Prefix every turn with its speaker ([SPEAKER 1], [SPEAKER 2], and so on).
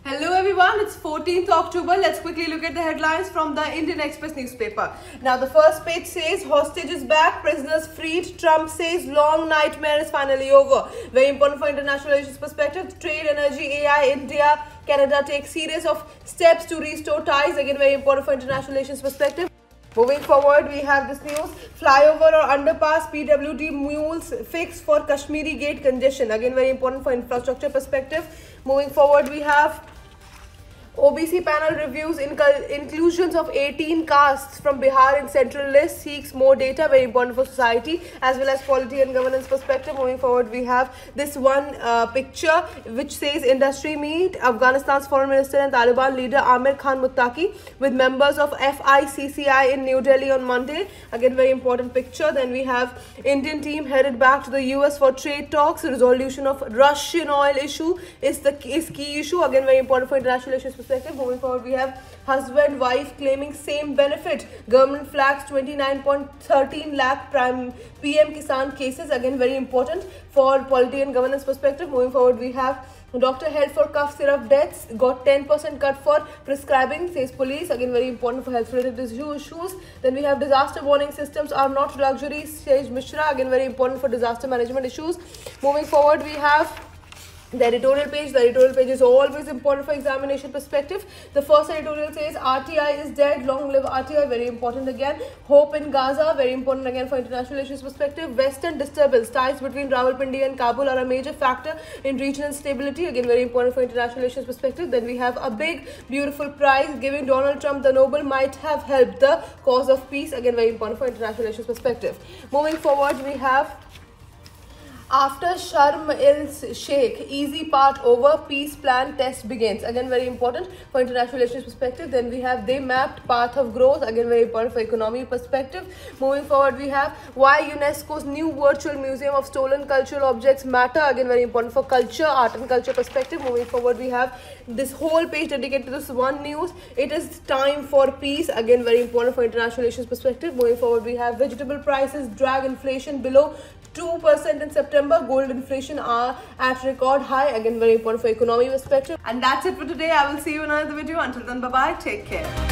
[SPEAKER 1] Hello everyone, it's 14th October. Let's quickly look at the headlines from the Indian Express newspaper. Now the first page says hostages back, prisoners freed. Trump says long nightmare is finally over. Very important for international relations perspective. Trade, energy, AI, India, Canada take series of steps to restore ties. Again very important for international relations perspective. Moving forward, we have this news. Flyover or underpass, PWD mules fix for Kashmiri Gate congestion. Again, very important for infrastructure perspective. Moving forward, we have OBC panel reviews inclusions of 18 castes from Bihar in central list, seeks more data, very important for society as well as polity and governance perspective. Moving forward, we have this one picture which says industry meet, Afghanistan's foreign minister and Taliban leader Amir Khan Muttaqi with members of FICCI in New Delhi on Monday. Again, very important picture. Then we have Indian team headed back to the US for trade talks. Resolution of Russian oil issue is key issue. Again, very important for international issues perspective. Moving forward, we have husband wife claiming same benefit. Government flags 29.13 lakh PM Kisan cases. Again, very important for polity and governance perspective. Moving forward, we have doctor held for cough syrup deaths, got 10% cut for prescribing, says police. Again, very important for health related issues. Then we have disaster warning systems are not luxury, says Mishra. Again, very important for disaster management issues. Moving forward, we have the editorial page. The editorial page is always important for examination perspective. The first editorial says RTI is dead, long live RTI, very important again. Hope in Gaza, very important again for international issues perspective. Western disturbance, ties between Rawalpindi and Kabul are a major factor in regional stability, again very important for international issues perspective. Then we have a big beautiful prize giving Donald Trump the Nobel might have helped the cause of peace, again very important for international issues perspective. Moving forward, we have after Sharm el-Sheikh, easy part over, peace plan test begins. Again, very important for international relations perspective. Then we have they mapped path of growth. Again, very important for economy perspective. Moving forward, we have why UNESCO's new virtual museum of stolen cultural objects matter. Again, very important for culture, art and culture perspective. Moving forward, we have this whole page dedicated to this one news. It is time for peace. Again, very important for international relations perspective. Moving forward, we have vegetable prices drag inflation below 2% in September. Gold inflation are at record high. Again, very important for economy perspective. And that's it for today. I will see you in another video. Until then, bye-bye. Take care.